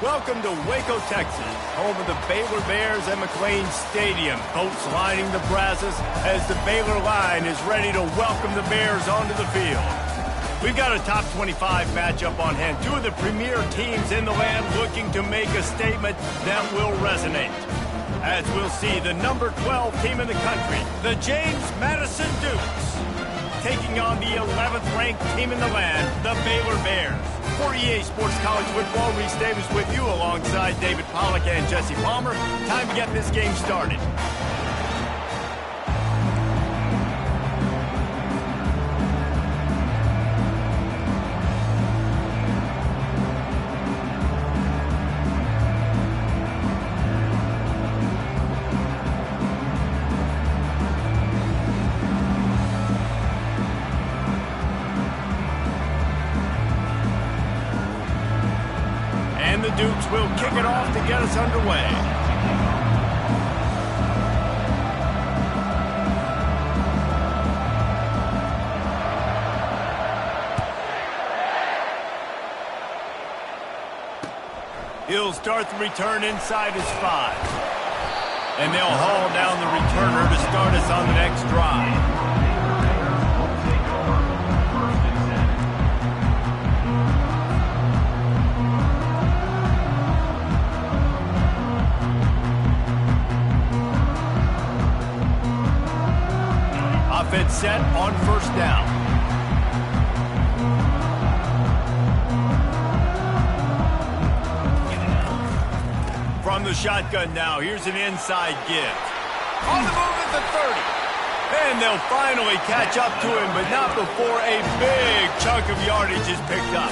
Welcome to Waco, Texas, home of the Baylor Bears at McLean Stadium. Boats lining the Brazos as the Baylor line is ready to welcome the Bears onto the field. We've got a top 25 matchup on hand. Two of the premier teams in the land looking to make a statement that will resonate. As we'll see, the number 12 team in the country, the James Madison Dukes, taking on the 11th ranked team in the land, the Baylor Bears. For EA Sports College Football, Reese Davis with you alongside David Pollack and Jesse Palmer. Time to get this game started. The Dukes will kick it off to get us underway. He'll start the return inside his 5. And they'll haul down the returner to start us on the next drive. Offense set on first down. From the shotgun now, here's an inside give. On the move at the 30. And they'll finally catch up to him, but not before a big chunk of yardage is picked up.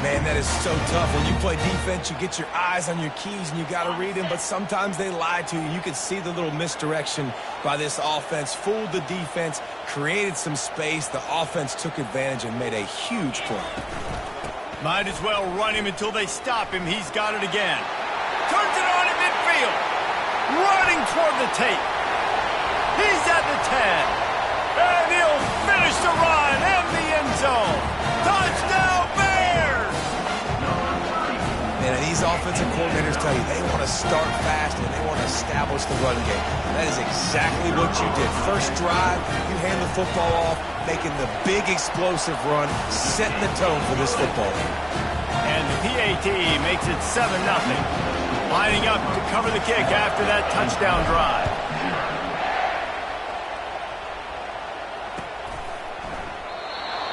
Man, that is so tough. When you play defense, you get your eyes on your keys and you got to read them, but sometimes they lie to you. You could see the little misdirection by this offense, fooled the defense, created some space. The offense took advantage and made a huge play. Might as well run him until they stop him. He's got it again. Turns it on in midfield. Running toward the tape. He's at the 10. And he'll finish the run in the end zone. Touchdown, Bears! And these offensive coordinators tell you they want to start fast and they want to establish the run game. That is exactly what you did. First drive, you hand the football off, making the big explosive run, setting the tone for this football game. And the PAT makes it 7-0. Lining up to cover the kick after that touchdown drive.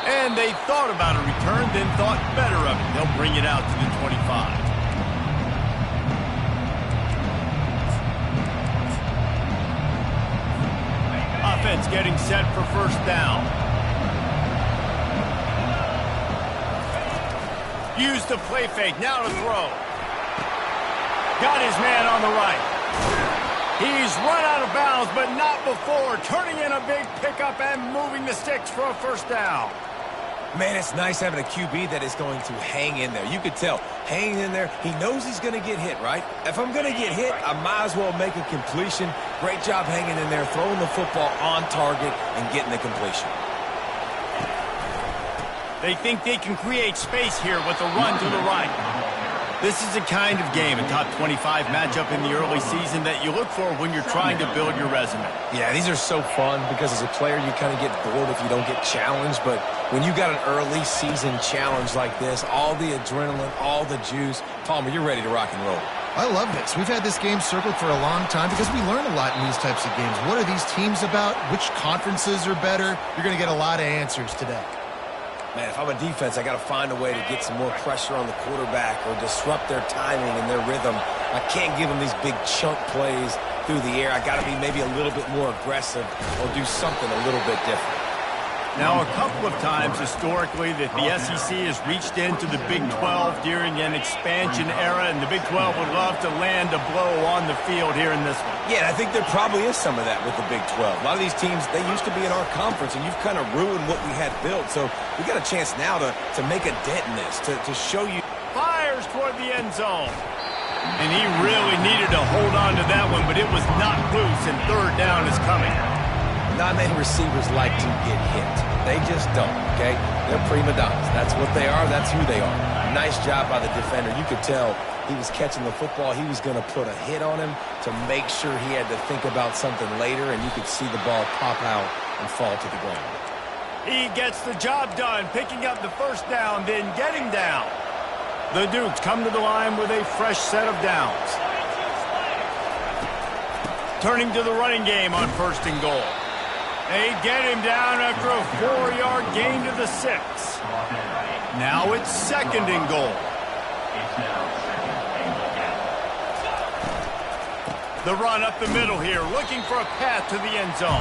And they thought about a return, then thought better of it. They'll bring it out to the 25. Offense getting set for first down. Use the play fake, now to throw. Got his man on the right. He's run out of bounds, but not before turning in a big pickup and moving the sticks for a first down. Man, it's nice having a QB that is going to hang in there. You could tell, hanging in there, he knows he's going to get hit, right? If I'm going to get hit, I might as well make a completion. Great job hanging in there, throwing the football on target and getting the completion. They think they can create space here with a run to the right. This is the kind of game, a top 25 matchup in the early season that you look for when you're trying to build your resume. Yeah, these are so fun because as a player you kind of get bored if you don't get challenged, but when you got an early season challenge like this, all the adrenaline, all the juice, Palmer, you're ready to rock and roll. I love this. We've had this game circled for a long time because we learn a lot in these types of games. What are these teams about? Which conferences are better? You're going to get a lot of answers today. Man, if I'm a defense, I got to find a way to get some more pressure on the quarterback or disrupt their timing and their rhythm. I can't give them these big chunk plays through the air. I got to be maybe a little bit more aggressive or do something a little bit different. Now, a couple of times historically that the SEC has reached into the Big 12 during an expansion era, and the Big 12 would love to land a blow on the field here in this one. Yeah, I think there probably is some of that with the Big 12. A lot of these teams, they used to be in our conference, and you've kind of ruined what we had built. So we got a chance now to make a dent in this, to show you. Fires toward the end zone. And he really needed to hold on to that one, but it was not loose, and third down is coming. Not many receivers like to get hit. They just don't, okay? They're prima donnas. That's what they are. That's who they are. Nice job by the defender. You could tell he was catching the football. He was going to put a hit on him to make sure he had to think about something later, and you could see the ball pop out and fall to the ground. He gets the job done, picking up the first down, then getting down. The Dukes come to the line with a fresh set of downs. Turning to the running game on first and goal. They get him down after a 4-yard gain to the 6. Now it's second and goal. The run up the middle here, looking for a path to the end zone.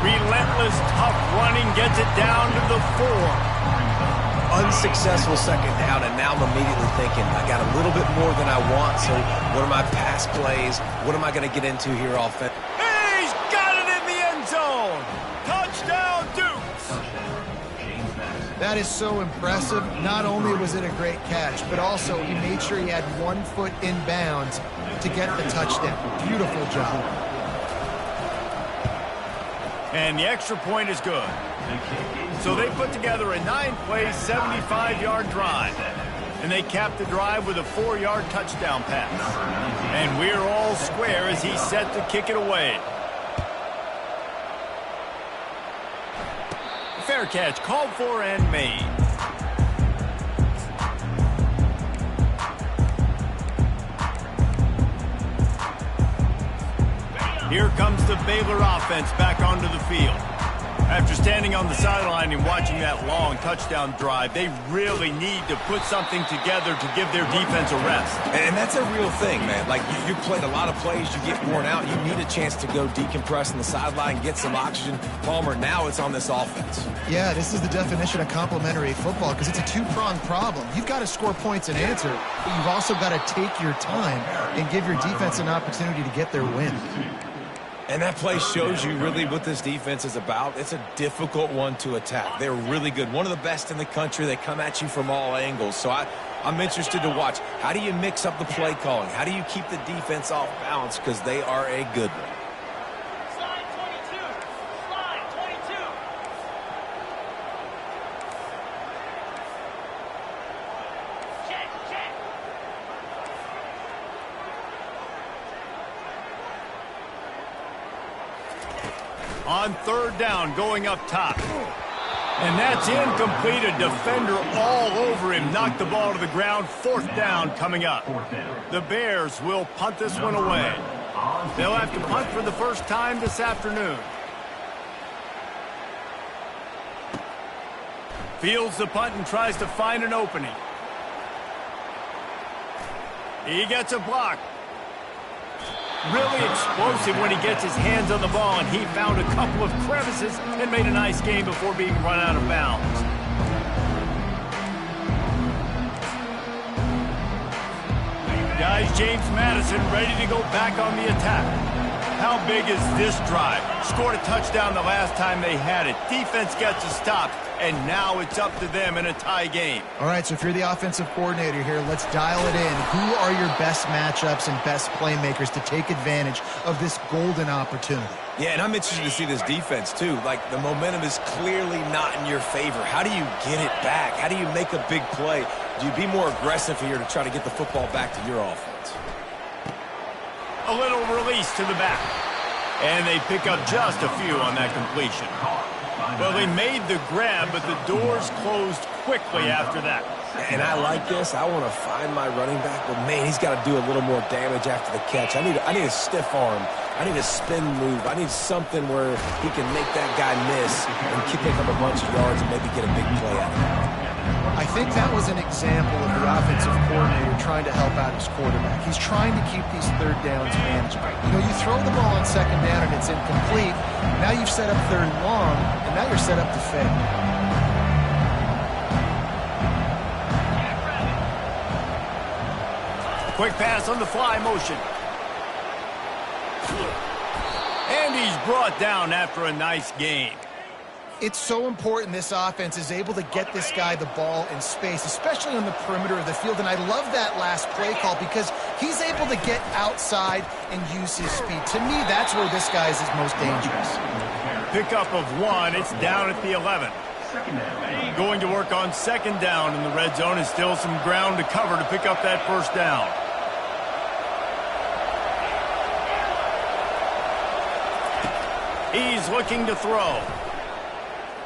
Relentless, tough running gets it down to the 4. Unsuccessful second down, and now I'm immediately thinking, I got a little bit more than I want, so what are my pass plays? What am I going to get into here offensively? He's got it in the end zone! Touchdown, Dukes! That is so impressive. Not only was it a great catch, but also he made sure he had 1 foot in bounds to get the touchdown. Beautiful job. And the extra point is good. So they put together a 9-play, 75-yard drive. And they cap the drive with a 4-yard touchdown pass. And we're all square as he's set to kick it away. Fair catch called for and made. Here comes the Baylor offense back onto the field. After standing on the sideline and watching that long touchdown drive, they really need to put something together to give their defense a rest. And that's a real thing, man. Like, you played a lot of plays, you get worn out, you need a chance to go decompress on the sideline, get some oxygen. Palmer, now it's on this offense. Yeah, this is the definition of complementary football because it's a two-pronged problem. You've got to score points and answer, but you've also got to take your time and give your defense an opportunity to get their win. And that play shows you really what this defense is about. It's a difficult one to attack. They're really good. One of the best in the country. They come at you from all angles. So I'm interested to watch. How do you mix up the play calling? How do you keep the defense off balance? Because they are a good one. On third down, going up top. And that's incomplete. A defender all over him. Knocked the ball to the ground. Fourth down coming up. The Bears will punt this one away. They'll have to punt for the first time this afternoon. Fields the punt and tries to find an opening. He gets a block. Really explosive when he gets his hands on the ball, and he found a couple of crevices and made a nice game before being run out of bounds. Guys, James Madison ready to go back on the attack. How big is this drive? Scored a touchdown the last time they had it. Defense gets a stop, and now it's up to them in a tie game. All right, so if you're the offensive coordinator here, let's dial it in. Who are your best matchups and best playmakers to take advantage of this golden opportunity? Yeah, and I'm interested to see this defense, too. Like, the momentum is clearly not in your favor. How do you get it back? How do you make a big play? Do you be more aggressive here to try to get the football back to your offense? A little release to the back. And they pick up just a few on that completion. Well, they made the grab, but the doors closed quickly after that. And I like this. I want to find my running back, but, man, he's got to do a little more damage after the catch. I need a stiff arm. I need a spin move. I need something where he can make that guy miss and pick up a bunch of yards and maybe get a big play out of it. I think that was an example of the offensive coordinator trying to help out his quarterback. He's trying to keep these third downs manageable. You know, you throw the ball on second down and it's incomplete. Now you've set up third and long, and now you're set up to fail. Quick pass on the fly motion. And he's brought down after a nice gain. It's so important this offense is able to get this guy the ball in space, especially on the perimeter of the field. And I love that last play call because he's able to get outside and use his speed. To me, that's where this guy is his most dangerous. Pickup of 1. It's down at the 11. Going to work on second down in the red zone, and still some ground to cover to pick up that first down. He's looking to throw.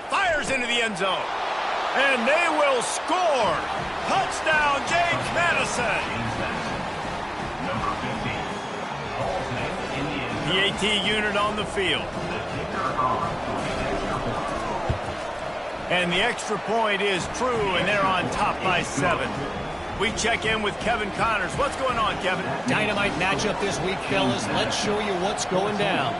Fires into the end zone. And they will score. Touchdown, James Madison. The AT unit on the field. And the extra point is true, and they're on top by 7. We check in with Kevin Connors. What's going on, Kevin? Dynamite matchup this week, fellas. Let's show you what's going down.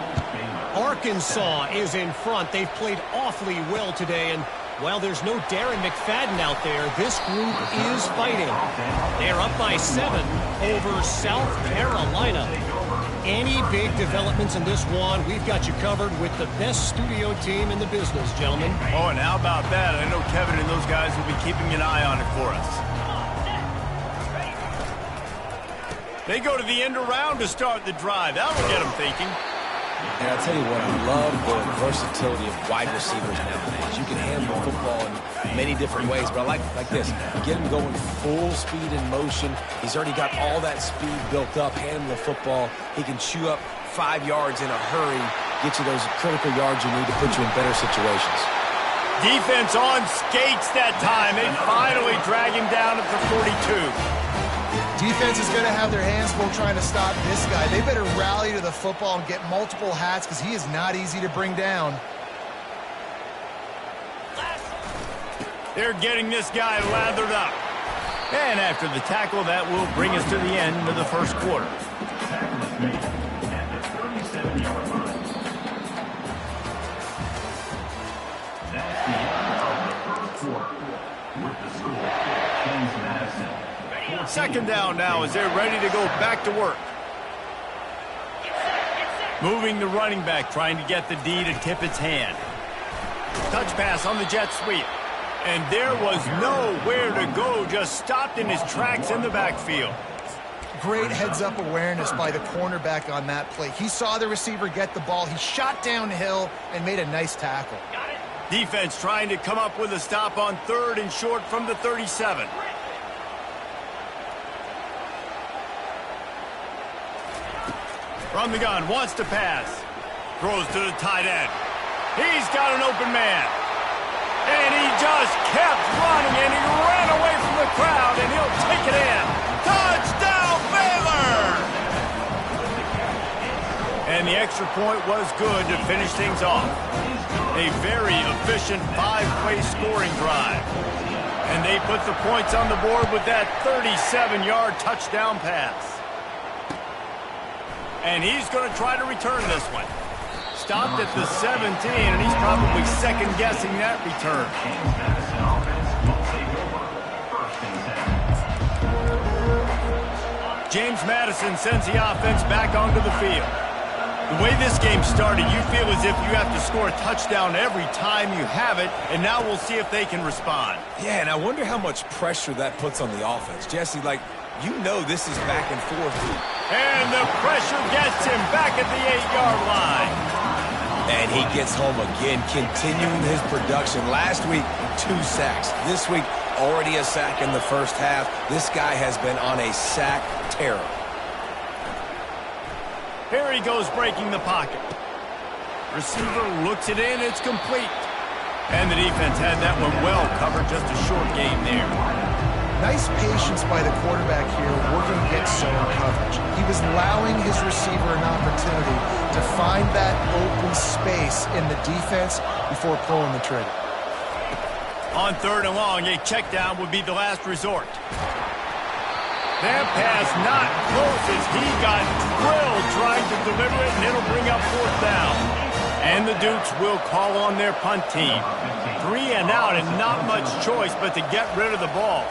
Arkansas is in front. They've played awfully well today, and while there's no Darren McFadden out there, this group is fighting. They're up by 7 over South Carolina. Any big developments in this one, we've got you covered with the best studio team in the business, gentlemen. Oh, and how about that? I know Kevin and those guys will be keeping an eye on it for us. They go to the end around to start the drive. That will get them thinking. And I'll tell you what, I love the versatility of wide receivers nowadays. You can handle football in many different ways, but I like this. Get him going full speed in motion. He's already got all that speed built up. Hand him the football. He can chew up 5 yards in a hurry, get you those critical yards you need to put you in better situations. Defense on skates that time. They finally drag him down at the 42. Defense is going to have their hands full trying to stop this guy. They better rally to the football and get multiple hats because he is not easy to bring down. They're getting this guy lathered up. And after the tackle, that will bring us to the end of the first quarter. Second down now as they're ready to go back to work. Moving the running back, trying to get the D to tip its hand. Touch pass on the jet sweep. And there was nowhere to go, just stopped in his tracks in the backfield. Great heads-up awareness by the cornerback on that play. He saw the receiver get the ball. He shot downhill and made a nice tackle. Defense trying to come up with a stop on 3rd and short from the 37. From the gun, wants to pass. Throws to the tight end. He's got an open man. And he just kept running, and he ran away from the crowd, and he'll take it in. Touchdown, Baylor! And the extra point was good to finish things off. A very efficient 5-play scoring drive. And they put the points on the board with that 37-yard touchdown pass. And he's going to try to return this one. Stopped at the 17, and he's probably second-guessing that return. James Madison sends the offense back onto the field. The way this game started, you feel as if you have to score a touchdown every time you have it, and now we'll see if they can respond. Yeah, and I wonder how much pressure that puts on the offense. Jesse, like, you know this is back and forth. And the pressure gets him back at the 8-yard line. And he gets home again, continuing his production. Last week, 2 sacks. This week, already a sack in the first half. This guy has been on a sack terror. Here he goes breaking the pocket. Receiver looks it in, it's complete. And the defense had that one well covered, just a short game there. Nice patience by the quarterback here, working against zone coverage. He was allowing his receiver an opportunity to find that open space in the defense before pulling the trigger. On 3rd and long, a check down would be the last resort. That pass not close as he got drilled trying to deliver it, and it'll bring up 4th down. And the Dukes will call on their punt team. 3 and out and not much choice but to get rid of the ball.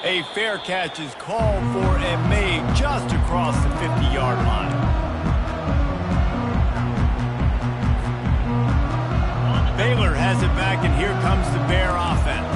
A fair catch is called for and made just across the 50-yard line. Baylor has it back, and here comes the Bear offense.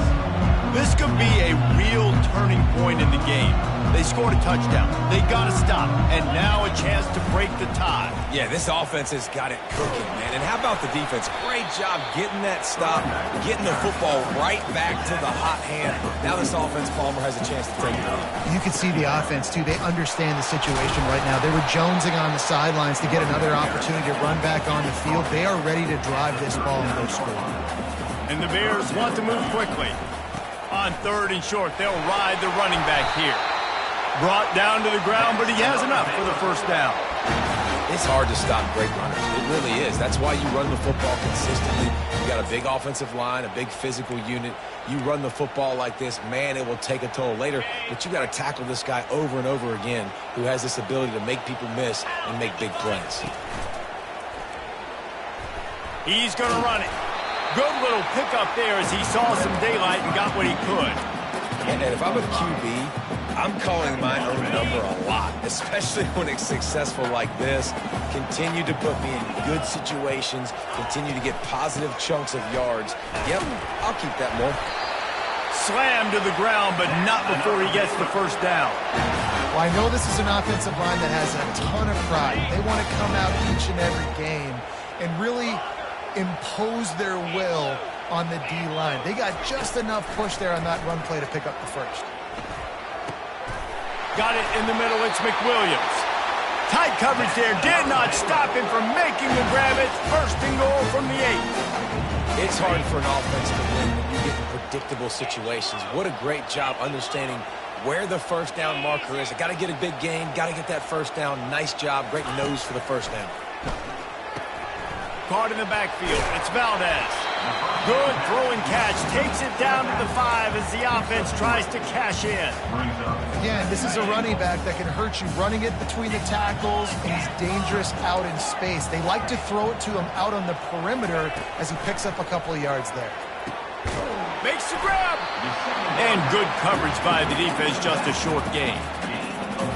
This could be a real turning point in the game. They scored a touchdown. They got to stop, and now a chance to break the tie. Yeah, this offense has got it cooking, man. And how about the defense? Great job getting that stop, getting the football right back to the hot hand. Now this offense, Palmer, has a chance to take it on. You can see the offense, too. They understand the situation right now. They were jonesing on the sidelines to get another opportunity to run back on the field. They are ready to drive this ball and go score. And the Bears want to move quickly. On 3rd and short, they'll ride the running back here. Brought down to the ground, but he has enough for the 1st down. It's hard to stop great runners. It really is. That's why you run the football consistently. You got a big offensive line, a big physical unit. You run the football like this, man, it will take a toll later. But you got to tackle this guy over and over again who has this ability to make people miss and make big plays. He's going to run it. Good little pickup there as he saw some daylight and got what he could. And if I'm a QB, I'm calling my own number a lot, especially when it's successful like this. Continue to put me in good situations, continue to get positive chunks of yards. Yep, I'll keep that more. Slammed to the ground, but not before he gets the 1st down. Well, I know this is an offensive line that has a ton of pride. They want to come out each and every game and really impose their will on the D-line. They got just enough push there on that run play to pick up the 1st. Got it in the middle. It's McWilliams. Tight coverage there. Did not stop him from making the grab. It's 1st and goal from the 8. It's hard for an offense to win when you get in predictable situations. What a great job understanding where the 1st down marker is. I got to get a big gain. Got to get that 1st down. Nice job. Great nose for the 1st down. Caught in the backfield. It's Valdez. Good throwing catch. Takes it down to the 5 as the offense tries to cash in. Again, this is a running back that can hurt you running it between the tackles, and he's dangerous out in space. They like to throw it to him out on the perimeter as he picks up a couple of yards there. Makes the grab. And good coverage by the defense, just a short gain.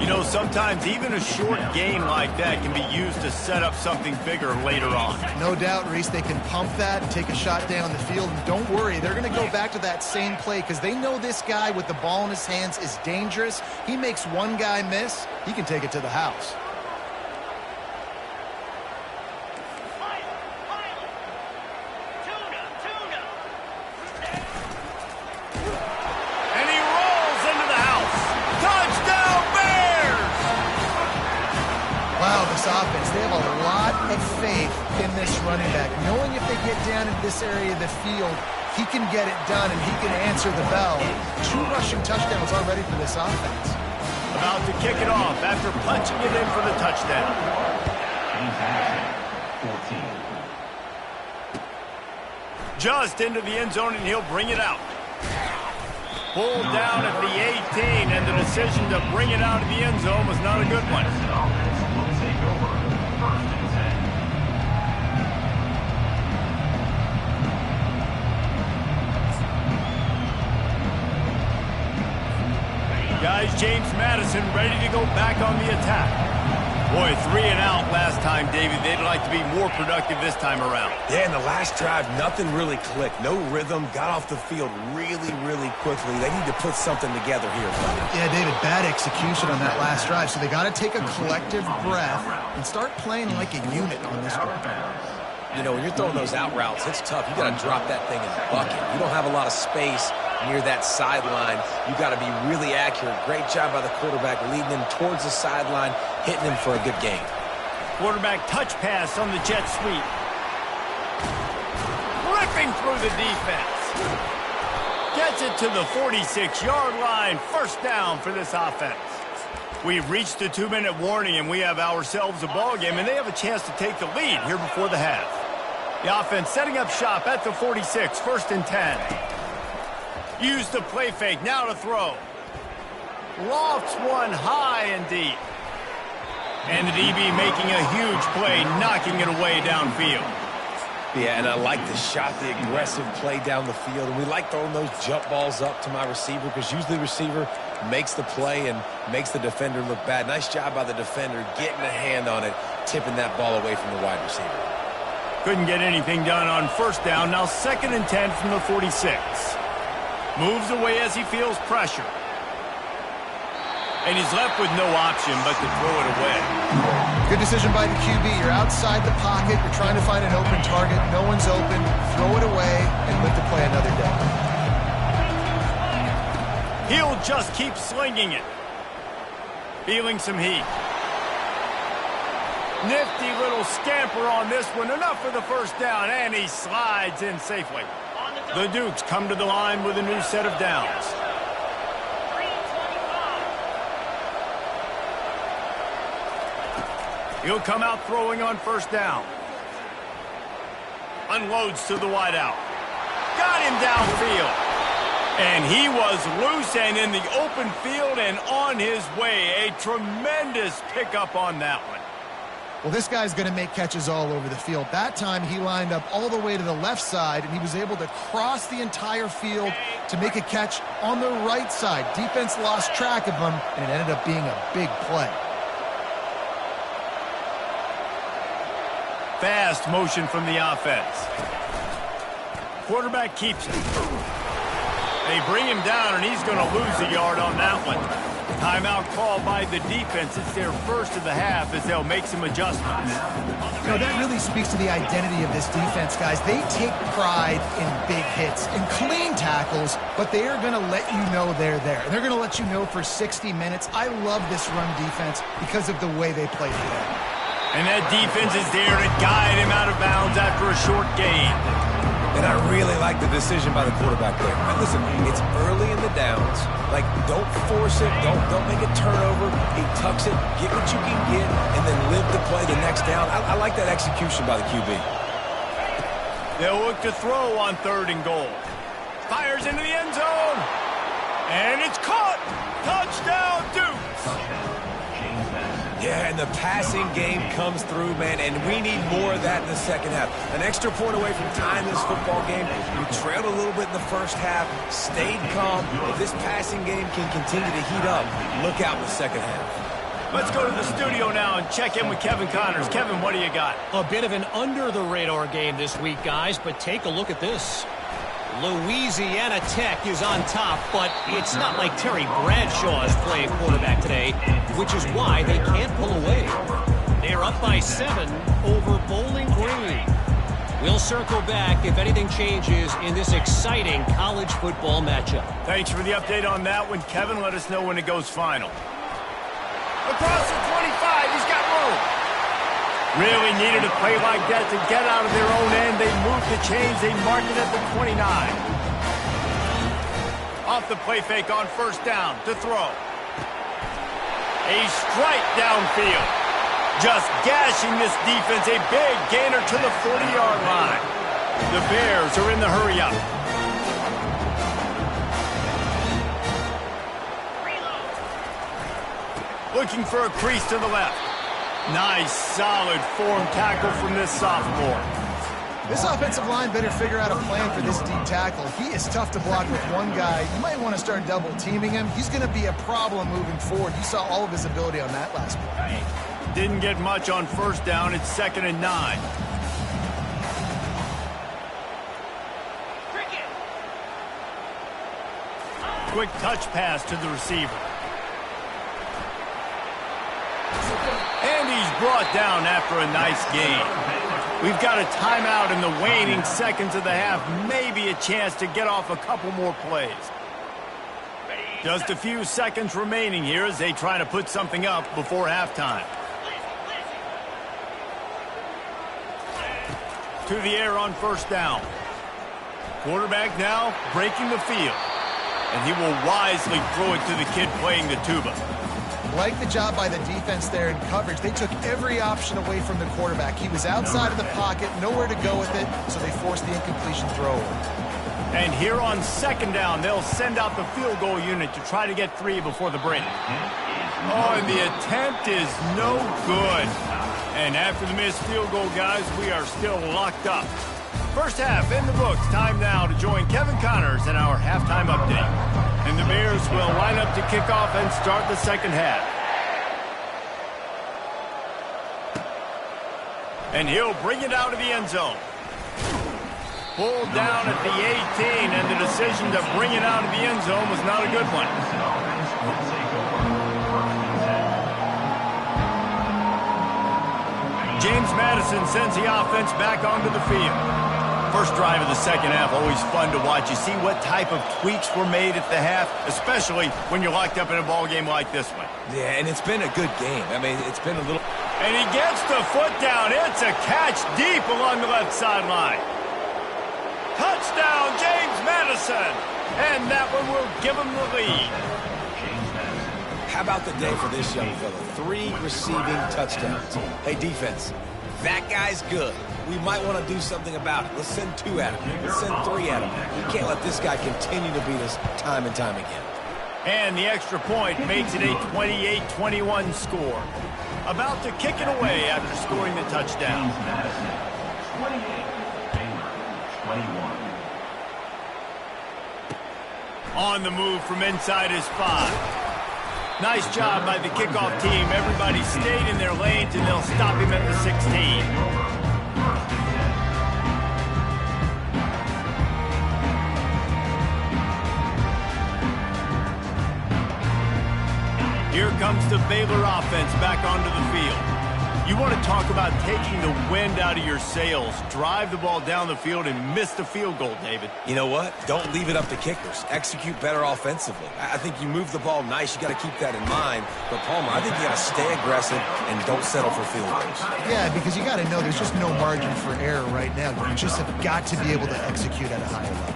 You know, sometimes even a short gain like that can be used to set up something bigger later on. No doubt, Reese, they can pump that and take a shot down the field. And don't worry, they're going to go back to that same play because they know this guy with the ball in his hands is dangerous. He makes one guy miss, he can take it to the house. Offense, they have a lot of faith in this running back, knowing if they get down into this area of the field, he can get it done and he can answer the bell. 2 rushing touchdowns already for this offense. About to kick it off after punching it in for the touchdown. Just into the end zone, and he'll bring it out. Pulled down at the 18, and the decision to bring it out of the end zone was not a good one. Guys, James Madison ready to go back on the attack. Boy, 3 and out last time, David. They'd like to be more productive this time around. Yeah, in the last drive, nothing really clicked. No rhythm, got off the field really, really quickly. They need to put something together here. Yeah, David, bad execution on that last drive. So they got to take a collective breath and start playing like a unit on this one. You know, when you're throwing those out routes, it's tough. You got to drop that thing in the bucket. You don't have a lot of space near that sideline. You got to be really accurate. Great job by the quarterback leading him towards the sideline, hitting him for a good game. Quarterback touch pass on the jet sweep. Ripping through the defense. Gets it to the 46-yard line. 1st down for this offense. We've reached the 2-minute warning, and we have ourselves a ball game, and they have a chance to take the lead here before the half. The offense setting up shop at the 46, 1st and 10. Use the play fake, now to throw. Lofts one high and deep. And the DB making a huge play, knocking it away downfield. Yeah, and I like the shot, the aggressive play down the field. And we like throwing those jump balls up to my receiver because usually the receiver makes the play and makes the defender look bad. Nice job by the defender getting a hand on it, tipping that ball away from the wide receiver. Couldn't get anything done on 1st down. Now 2nd and 10 from the 46. Moves away as he feels pressure. And he's left with no option but to throw it away. Good decision by the QB. You're outside the pocket. You're trying to find an open target. No one's open. Throw it away and live to play another day. He'll just keep slinging it. Feeling some heat. Nifty little scamper on this one. Enough for the 1st down, and he slides in safely. The Dukes come to the line with a new set of downs. He'll come out throwing on 1st down. Unloads to the wideout. Got him downfield. And he was loose and in the open field and on his way. A tremendous pickup on that one. Well, this guy's going to make catches all over the field. That time he lined up all the way to the left side, and he was able to cross the entire field to make a catch on the right side. Defense lost track of him, and it ended up being a big play. Fast motion from the offense. Quarterback keeps it. They bring him down, and he's going to lose a yard on that one. Timeout called by the defense. It's their 1st of the half as they'll make some adjustments. You know, that really speaks to the identity of this defense, guys. They take pride in big hits and clean tackles, but they are going to let you know they're there. They're going to let you know for 60 minutes. I love this run defense because of the way they play today. And that defense is there to guide him out of bounds after a short gain. And I really like the decision by the quarterback there. But listen, it's early in the downs. Like, don't force it. Don't make a turnover. He tucks it, get what you can get, and then live to play the next down. I like that execution by the QB. They'll look to throw on 3rd and goal. Fires into the end zone. And it's caught. Touchdown, Dukes. Yeah, and the passing game comes through, man, and we need more of that in the 2nd half. An extra point away from tying this football game. We trailed a little bit in the 1st half, stayed calm. If this passing game can continue to heat up, look out in the 2nd half. Let's go to the studio now and check in with Kevin Connors. Kevin, what do you got? A bit of an under-the-radar game this week, guys, but take a look at this. Louisiana Tech is on top, but it's not like Terry Bradshaw is playing quarterback today, which is why they can't pull away. They're up by 7 over Bowling Green. We'll circle back if anything changes in this exciting college football matchup. Thanks for the update on that one, Kevin. Let us know when it goes final. Across the 25, he's got room. Really needed a play like that to get out of their own end. They moved the chains. They marked it at the 29. Off the play fake on 1st down to throw. A strike downfield. Just gashing this defense. A big gainer to the 40-yard line. The Bears are in the hurry-up. Looking for a crease to the left. Nice, solid form tackle from this sophomore. This offensive line better figure out a plan for this deep tackle. He is tough to block with one guy. You might want to start double teaming him. He's going to be a problem moving forward. You saw all of his ability on that last play. Didn't get much on 1st down. It's 2nd and 9. Quick touch pass to the receiver. And he's brought down after a nice gain. We've got a timeout in the waning seconds of the half. Maybe a chance to get off a couple more plays. Just a few seconds remaining here as they try to put something up before halftime. To the air on 1st down. Quarterback now breaking the field. And he will wisely throw it to the kid playing the tuba. Like the job by the defense there in coverage. They took every option away from the quarterback. He was outside of the pocket, nowhere to go with it, so they forced the incompletion throw. And here on second down, they'll send out the field goal unit to try to get 3 before the break. Oh, and the attempt is no good. And after the missed field goal, guys, we are still locked up. First half in the books. Time now to join Kevin Connors in our halftime update. And the Bears will line up to kick off and start the second half. And he'll bring it out of the end zone. Pulled down at the 18, and the decision to bring it out of the end zone was not a good one. James Madison sends the offense back onto the field. First drive of the second half, always fun to watch. You see what type of tweaks were made at the half, especially when you're locked up in a ball game like this one. Yeah, and it's been a good game. I mean, it's been a little... And he gets the foot down. It's a catch deep along the left sideline. Touchdown, James Madison. And that one will give him the lead. How about the day for this young fella? 3 receiving touchdowns. Hey, defense, that guy's good. We might want to do something about it. Let's send 2 at him. Let's send 3 at him. We can't let this guy continue to beat us time and time again. And the extra point makes it a 28-21 score. About to kick it away after scoring the touchdown. 28, Baylor, 21. On the move from inside his 5. Nice job by the kickoff team. Everybody stayed in their lanes, and they'll stop him at the 16. Here comes the Baylor offense back onto the field. You want to talk about taking the wind out of your sails. Drive the ball down the field and miss the field goal, David. You know what? Don't leave it up to kickers. Execute better offensively. I think you move the ball nice. You got to keep that in mind. But, Palmer, I think you got to stay aggressive and don't settle for field goals. Yeah, because you got to know there's just no margin for error right now. You just have got to be able to execute at a higher level.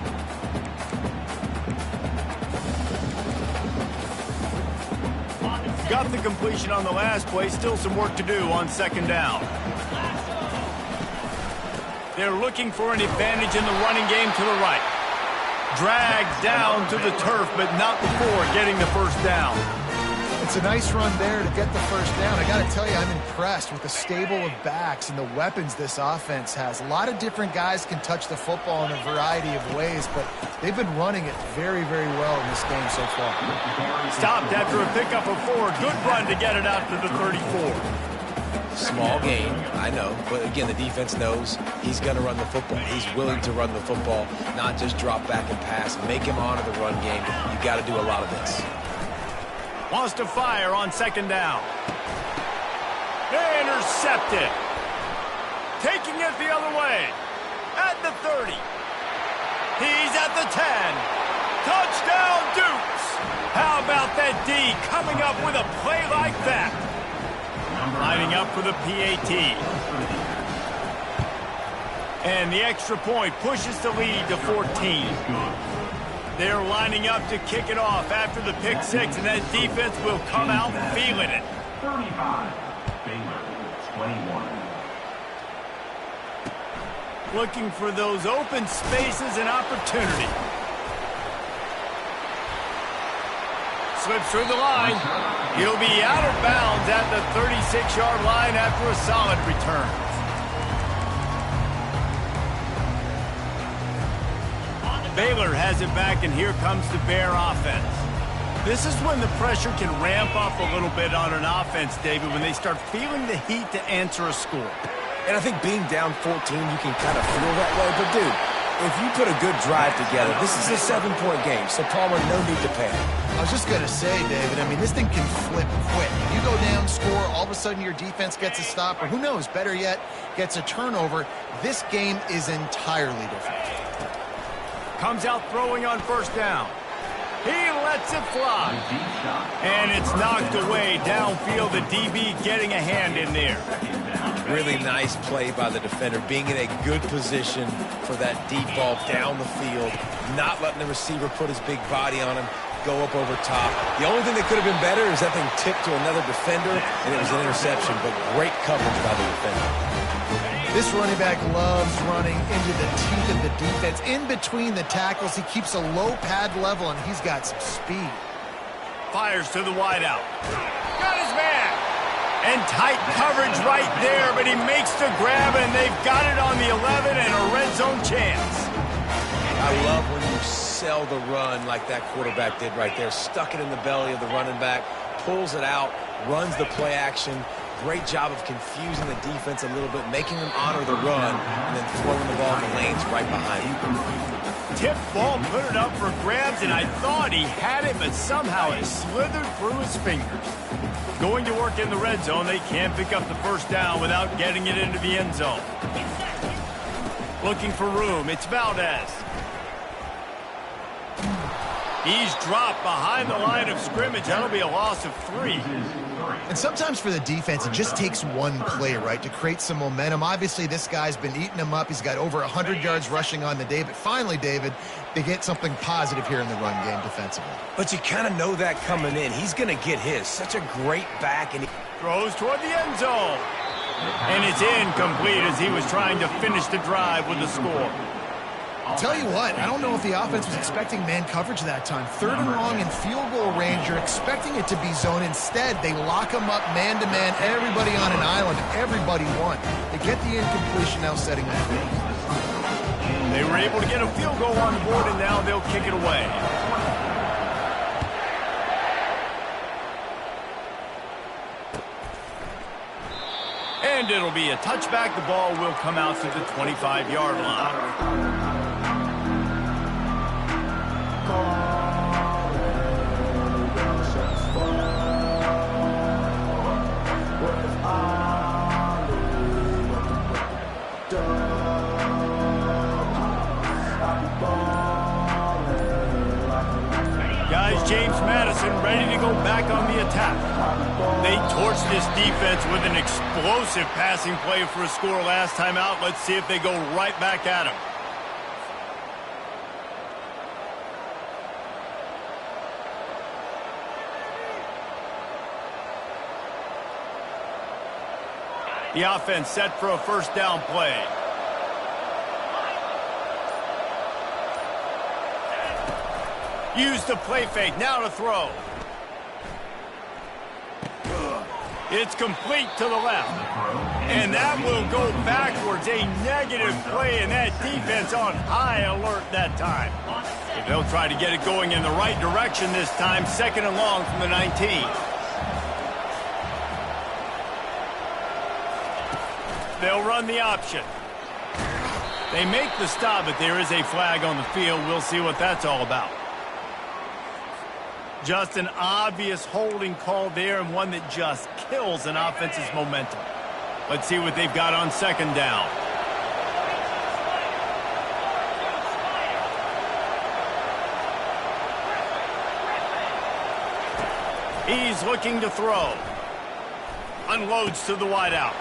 Got the completion on the last play. Still some work to do on second down. They're looking for an advantage in the running game to the right. Dragged down to the turf, but not before getting the first down. It's a nice run there to get the first down. I got to tell you, I'm impressed with the stable of backs and the weapons this offense has. A lot of different guys can touch the football in a variety of ways, but they've been running it very, very well in this game so far. Stopped after a pickup of 4. Good run to get it out to the 34. Small game, I know, but again, the defense knows he's going to run the football. He's willing to run the football, not just drop back and pass. Make him honor the run game. You got to do a lot of this. Wants to fire on second down. Intercepted. Taking it the other way. At the 30. He's at the 10. Touchdown, Dukes. How about that D coming up with a play like that? Lining up for the PAT. And the extra point pushes the lead to 14. They're lining up to kick it off after the pick 6, and that defense will come out feeling it. 35, Baylor, 21. Looking for those open spaces and opportunity. Slips through the line. He'll be out of bounds at the 36-yard line after a solid return. Baylor has it back, and here comes the Bear offense. This is when the pressure can ramp up a little bit on an offense, David, when they start feeling the heat to answer a score. And I think being down 14, you can kind of feel that way. But, dude, if you put a good drive together, this is a 7-point game, so Palmer, no need to panic. I was just going to say, David, I mean, this thing can flip quick. You go down, score, all of a sudden your defense gets a stop, or who knows, better yet, gets a turnover. This game is entirely different. Comes out throwing on first down. He lets it fly. And it's knocked away downfield. The DB getting a hand in there. Really nice play by the defender, being in a good position for that deep ball down the field, not letting the receiver put his big body on him. go up over top. The only thing that could have been better is that thing tipped to another defender, and it was an interception, but great coverage by the defender. This running back loves running into the teeth of the defense. In between the tackles, he keeps a low pad level, and he's got some speed. Fires to the wideout. Got his man. And tight coverage right there, but he makes the grab, and they've got it on the 11 and a red zone chance. I love when you sell the run like that quarterback did right there. Stuck it in the belly of the running back, pulls it out, runs the play action. Great job of confusing the defense a little bit, making them honor the run, and then throwing the ball in the lanes right behind him. Tip ball, put it up for grabs, and I thought he had it, but somehow it slithered through his fingers. Going to work in the red zone, they can't pick up the first down without getting it into the end zone. Looking for room, it's Valdez. He's dropped behind the line of scrimmage. That'll be a loss of 3. And sometimes for the defense, it just takes one play, right, to create some momentum. Obviously, this guy's been eating them up. He's got over 100 yards rushing on the day. But finally, David, they get something positive here in the run game defensively. But you kind of know that coming in. He's going to get his. Such a great back. And he throws toward the end zone. And it's incomplete as he was trying to finish the drive with the score. I'll tell you what, I don't know if the offense was expecting man coverage that time. 3rd and long in field goal range. You're expecting it to be zone. Instead, they lock him up man-to-man, everybody on an island, everybody won. They get the incompletion now setting the field. They were able to get a field goal on the board, and now they'll kick it away. And it'll be a touchback. The ball will come out to the 25-yard line. Guys, James Madison ready to go back on the attack. They torched this defense with an explosive passing play for a score last time out. Let's see if they go right back at him. The offense set for a first down play. Use the play fake, now to throw. It's complete to the left. And that will go backwards. A negative play, and that defense on high alert that time. They'll try to get it going in the right direction this time. 2nd and long from the 19. They'll run the option. They make the stop, but there is a flag on the field. We'll see what that's all about. Just an obvious holding call there, and one that just kills an offense's momentum. Let's see what they've got on 2nd down. He's looking to throw. Unloads to the wideout.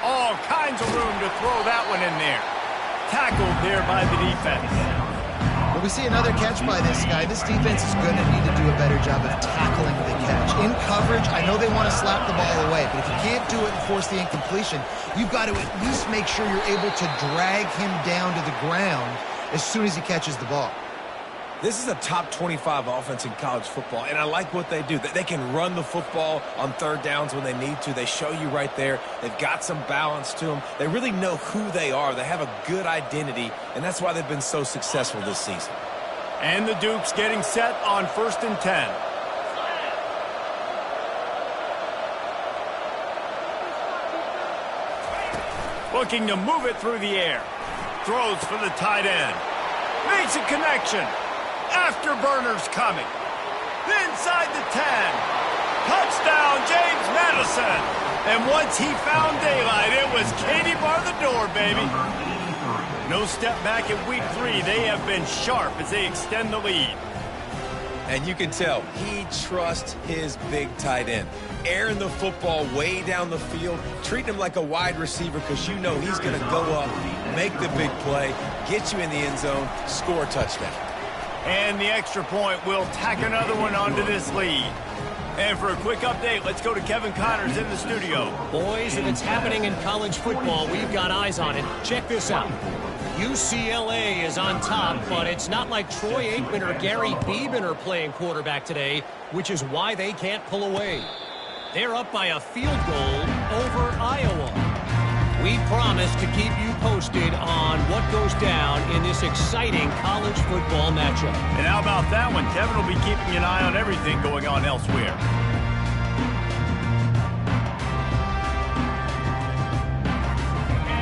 All kinds of room to throw that one in there. Tackled there by the defense. When we see another catch by this guy, this defense is going to need to do a better job of tackling the catch. In coverage, I know they want to slap the ball away, but if you can't do it and force the incompletion, you've got to at least make sure you're able to drag him down to the ground as soon as he catches the ball. This is a top 25 offense in college football, and I like what they do. They can run the football on 3rd downs when they need to. They show you right there. They've got some balance to them. They really know who they are. They have a good identity, and that's why they've been so successful this season. And the Dukes getting set on 1st and 10. Looking to move it through the air. Throws for the tight end. Makes a connection. Afterburner's coming. Inside the 10. Touchdown, James Madison. And once he found daylight, it was Katie bar the door, baby. No step back in week 3. They have been sharp as they extend the lead. And you can tell he trusts his big tight end. Airing the football way down the field, treating him like a wide receiver because you know he's going to go up, make the big play, get you in the end zone, score a touchdown. And the extra point will tack another one onto this lead. And for a quick update, let's go to Kevin Connors in the studio. Boys, if it's happening in college football, we've got eyes on it. Check this out. UCLA is on top, but it's not like Troy Aikman or Gary Beeman are playing quarterback today, which is why they can't pull away. They're up by a field goal over Iowa. We promise to keep you posted on what goes down in this exciting college football matchup. And how about that one? Kevin will be keeping an eye on everything going on elsewhere.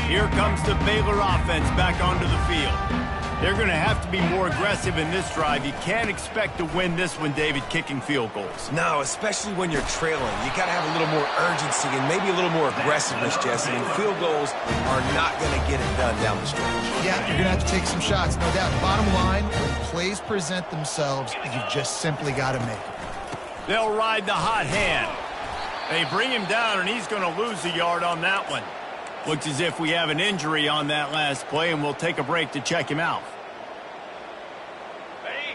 Here comes the Baylor offense back onto the field. They're going to have to be more aggressive in this drive. You can't expect to win this one, David, kicking field goals. No, especially when you're trailing. You got to have a little more urgency and maybe a little more aggressiveness, Jesse. And field goals are not going to get it done down the stretch. Yeah, you're going to have to take some shots, no doubt. Bottom line, when plays present themselves, you've just simply got to make them. They'll ride the hot hand. They bring him down, and he's going to lose a yard on that one. Looks as if we have an injury on that last play, and we'll take a break to check him out.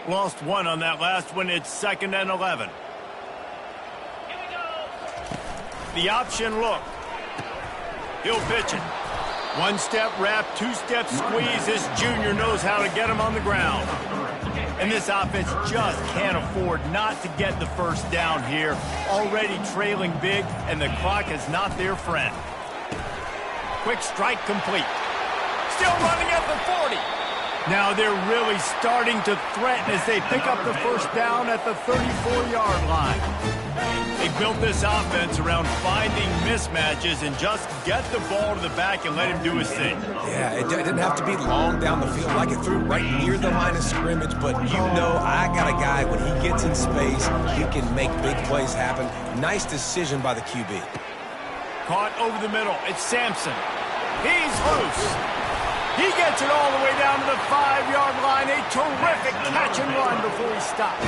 Lost one on that last one. It's 2nd and 11. The option look. He'll pitch it. One-step wrap, two-step squeeze. This junior knows how to get him on the ground. And this offense just can't afford not to get the first down here. Already trailing big, and the clock is not their friend. Quick strike complete. Still running at the 40. Now they're really starting to threaten as they pick up the first down at the 34-yard line. They built this offense around finding mismatches and just get the ball to the back and let him do his thing. Yeah, it didn't have to be long down the field. Like it threw right near the line of scrimmage, but you know I got a guy, when he gets in space, he can make big plays happen. Nice decision by the QB. Caught over the middle. It's Sampson. He's loose. He gets it all the way down to the 5-yard line. A terrific catch and run before he stopped.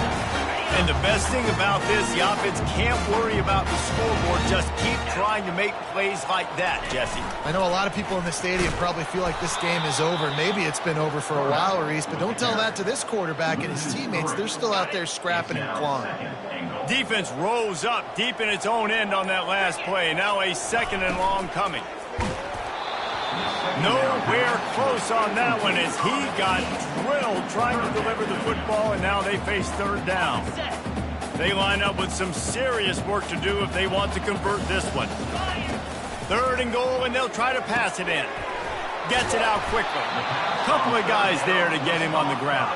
And the best thing about this, the offense can't worry about the scoreboard. Just keep trying to make plays like that, Jesse. I know a lot of people in the stadium probably feel like this game is over. Maybe it's been over for a while, Reese, but don't tell that to this quarterback and his teammates. They're still out there scrapping and clawing. Defense rose up deep in its own end on that last play. Now a 2nd and long coming. Nowhere close on that one as he got drilled trying to deliver the football, and now they face 3rd down. They line up with some serious work to do if they want to convert this one. 3rd and goal, and they'll try to pass it in. Gets it out quickly. Couple of guys there to get him on the ground.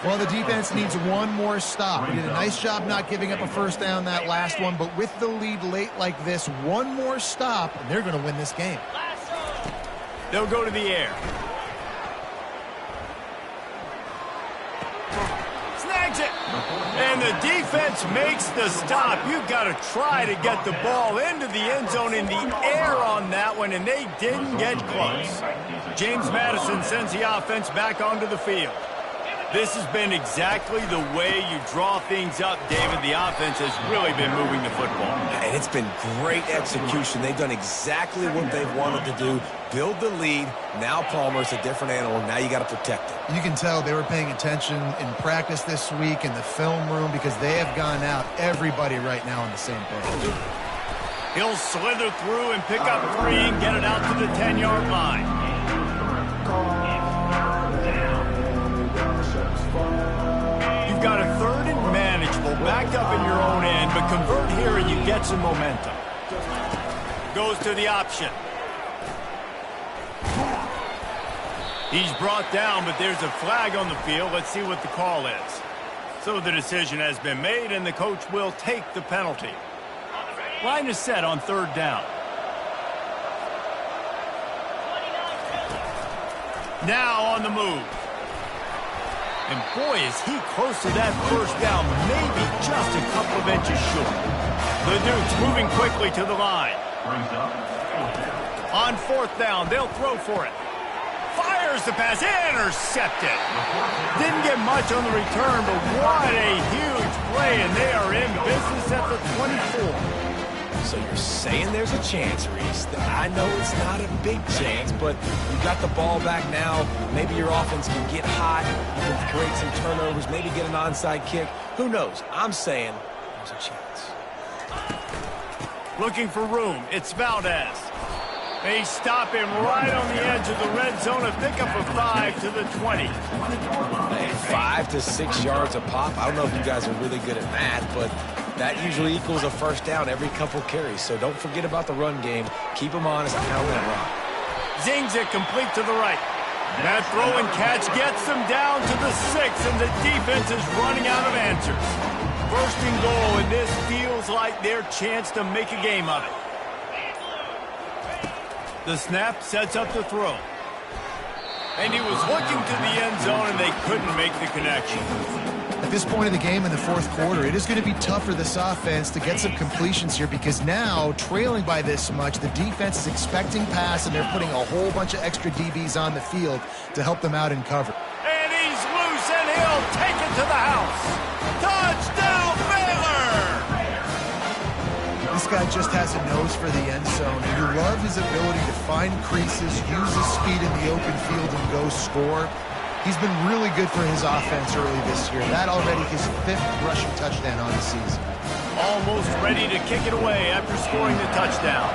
Well, the defense needs one more stop. They did a nice job not giving up a first down that last one, but with the lead late like this, one more stop, and they're going to win this game. They'll go to the air. Snags it. And the defense makes the stop. You've got to try to get the ball into the end zone in the air on that one, and they didn't get close. James Madison sends the offense back onto the field. This has been exactly the way you draw things up, David. The offense has really been moving the football. And it's been great execution. They've done exactly what they've wanted to do. Build the lead. Now Palmer's a different animal. Now you got to protect it. You can tell they were paying attention in practice this week in the film room because they have gone out, everybody right now on the same page. He'll slither through and pick up 3 and get it out to the 10-yard line. You've got a 3rd and manageable back up in your own end, but convert here and you get some momentum. Goes to the option. He's brought down, but there's a flag on the field. Let's see what the call is. So the decision has been made, and the coach will take the penalty. Line is set on 3rd down. Now on the move. And boy, is he close to that first down, maybe just a couple of inches short. The Dukes moving quickly to the line. On 4th down, they'll throw for it. Fires the pass, intercepted. Didn't get much on the return, but what a huge play, and they are in business at the 24. So you're saying there's a chance, Reese. I know it's not a big chance, but you got the ball back now. Maybe your offense can get hot. You can create some turnovers, maybe get an onside kick. Who knows? I'm saying there's a chance. Looking for room. It's Valdez. They stop him right on the edge of the red zone. A pickup of 5 to the 20. 5 to 6 yards a pop. I don't know if you guys are really good at math, but that usually equals a first down every couple carries. So don't forget about the run game. Keep them honest and pound that rock. Zings it complete to the right. That throw and catch gets them down to the 6, and the defense is running out of answers. First and goal, and this feels like their chance to make a game of it. The snap sets up the throw. And he was looking to the end zone, and they couldn't make the connection. At this point in the game in the fourth quarter, it is going to be tough for this offense to get some completions here because now, trailing by this much, the defense is expecting pass, and they're putting a whole bunch of extra DBs on the field to help them out in cover. And he's loose, and he'll take it to the house. Touchdown, Baylor! This guy just has a nose for the end zone, and you love his ability to find creases, use his speed in the open field, and go score. He's been really good for his offense early this year. That already his 5th rushing touchdown on the season. Almost ready to kick it away after scoring the touchdown.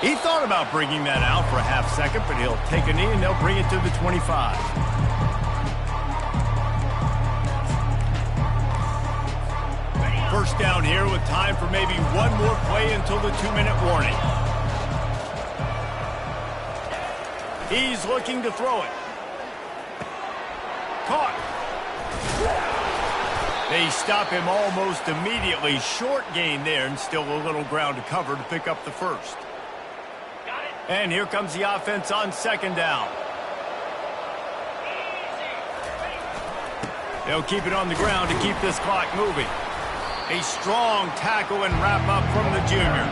He thought about bringing that out for a half second, but he'll take a knee and they'll bring it to the 25. First down here with time for maybe one more play until the 2-minute warning. He's looking to throw it. Caught. They stop him almost immediately. Short gain there, and still a little ground to cover to pick up the first. And here comes the offense on second down. They'll keep it on the ground to keep this clock moving. A strong tackle and wrap up from the junior.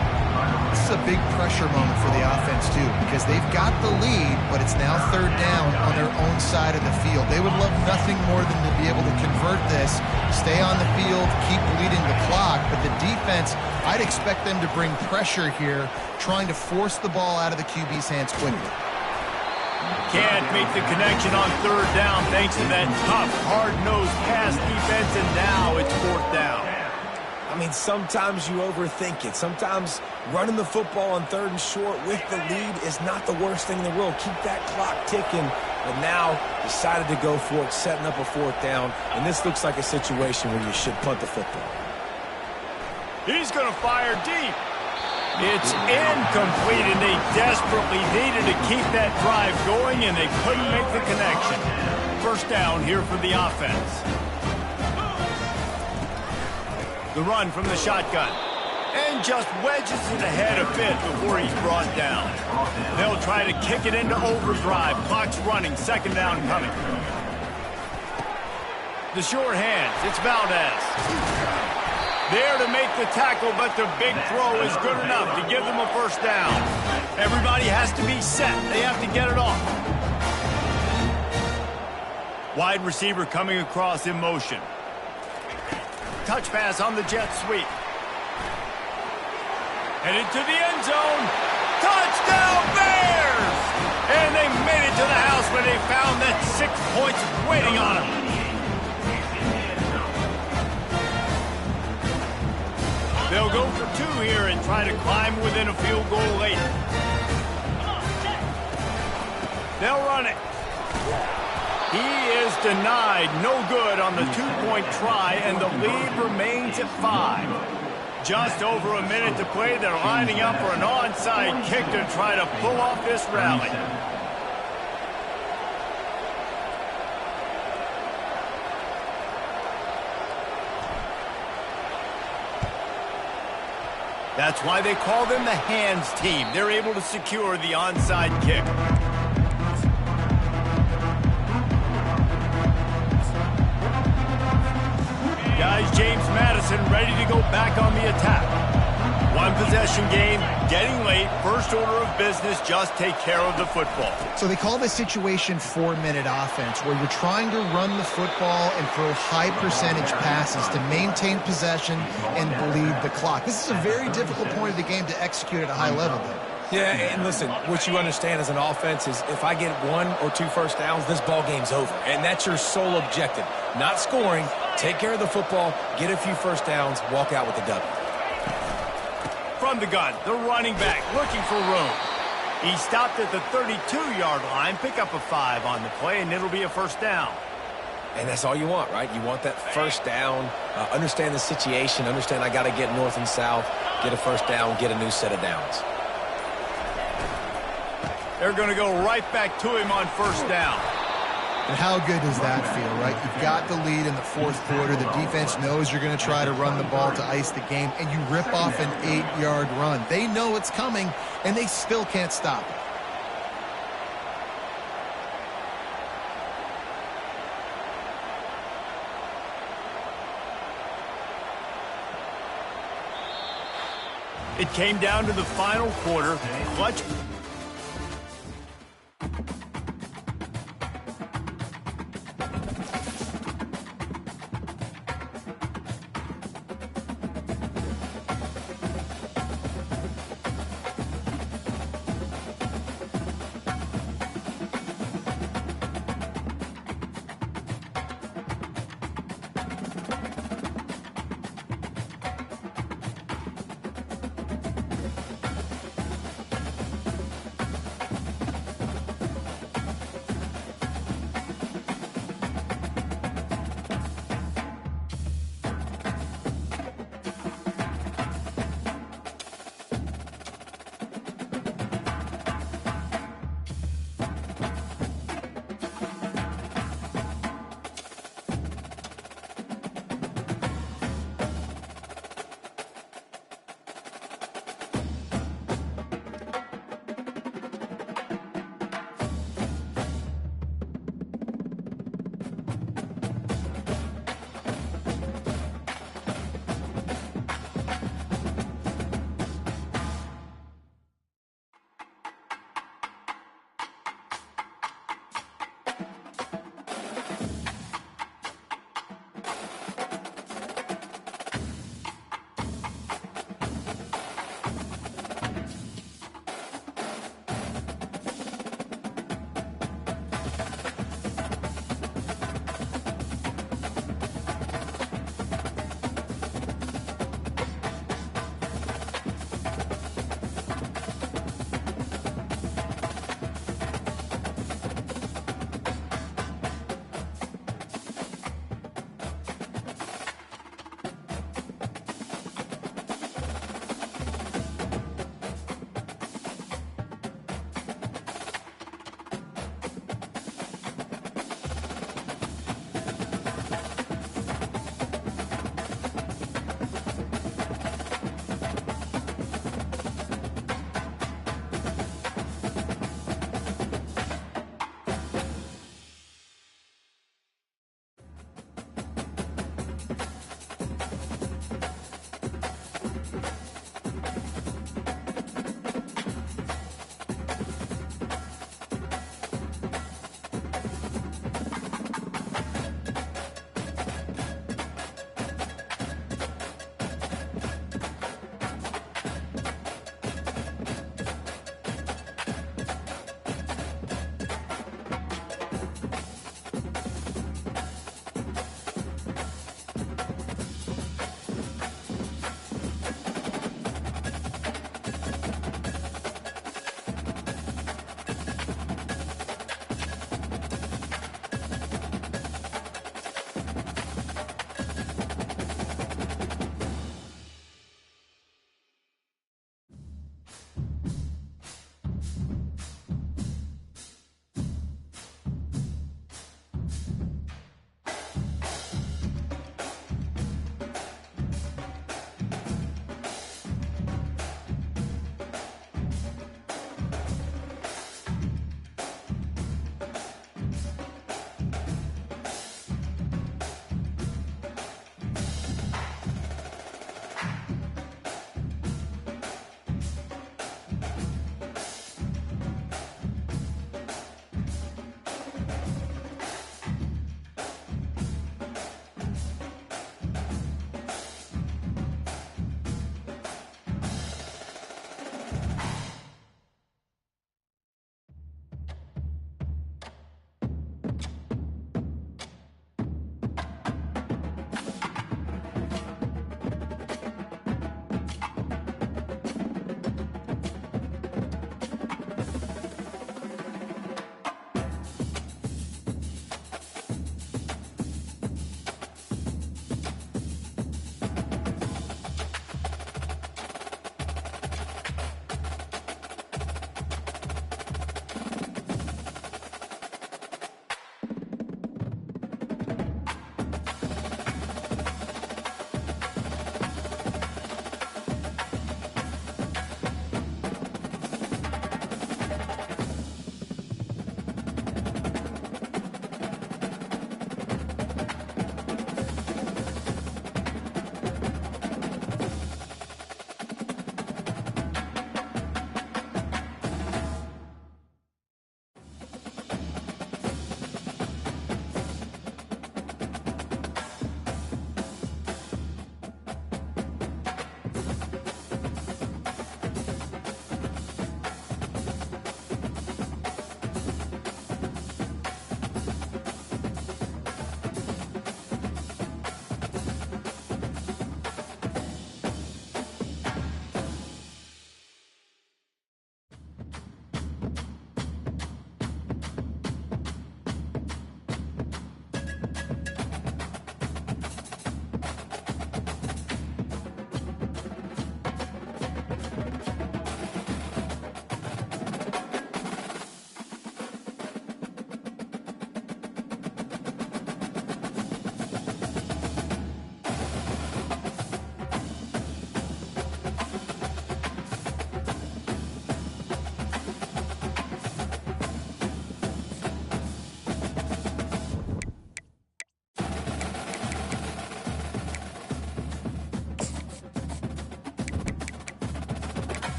This is a big pressure moment for the offense, too, because they've got the lead, but it's now third down on their own side of the field. They would love nothing more than to be able to convert this, stay on the field, keep leading the clock, but the defense, I'd expect them to bring pressure here, trying to force the ball out of the QB's hands quickly. Can't make the connection on third down thanks to that tough, hard-nosed pass defense, and now it's fourth down. I mean, sometimes you overthink it. Sometimes running the football on third and short with the lead is not the worst thing in the world. Keep that clock ticking. But now decided to go for it, setting up a fourth down. And this looks like a situation where you should punt the football. He's going to fire deep. It's incomplete, and they desperately needed to keep that drive going, and they couldn't make the connection. First down here for the offense. The run from the shotgun. And just wedges it ahead a bit before he's brought down. They'll try to kick it into overdrive. Clock's running. Second down coming. The short hands. It's Valdez. There to make the tackle, but the big throw is good enough to give them a first down. Everybody has to be set. They have to get it off. Wide receiver coming across in motion. Touch pass on the jet sweep. Headed to the end zone. Touchdown, Bears! And they made it to the house when they found that 6 points waiting on them. They'll go for 2 here and try to climb within a field goal later. They'll run it. He is denied. No good on the 2-point try, and the lead remains at 5. Just over a minute to play. They're lining up for an onside kick to try to pull off this rally. That's why they call them the hands team. They're able to secure the onside kick. Guys, James Madison ready to go back on the attack. One possession game, getting late, first order of business, just take care of the football. So they call this situation 4-minute offense, where you're trying to run the football and throw high percentage passes to maintain possession and bleed the clock. This is a very difficult point of the game to execute at a high level, though. Yeah, and listen, what you understand as an offense is if I get 1 or 2 first downs, this ball game's over. And that's your sole objective. Not scoring, take care of the football, get a few first downs, walk out with the W. From the gun, the running back looking for room. He stopped at the 32-yard line, pick up a 5 on the play, and it'll be a first down. And that's all you want, right? You want that first down, understand the situation, understand I got to get north and south, get a first down, get a new set of downs. They're going to go right back to him on first down. And how good does that feel, right? You've got the lead in the fourth quarter. The defense knows you're going to try to run the ball to ice the game, and you rip off an 8-yard run. They know it's coming, and they still can't stop it. It came down to the final quarter. Clutch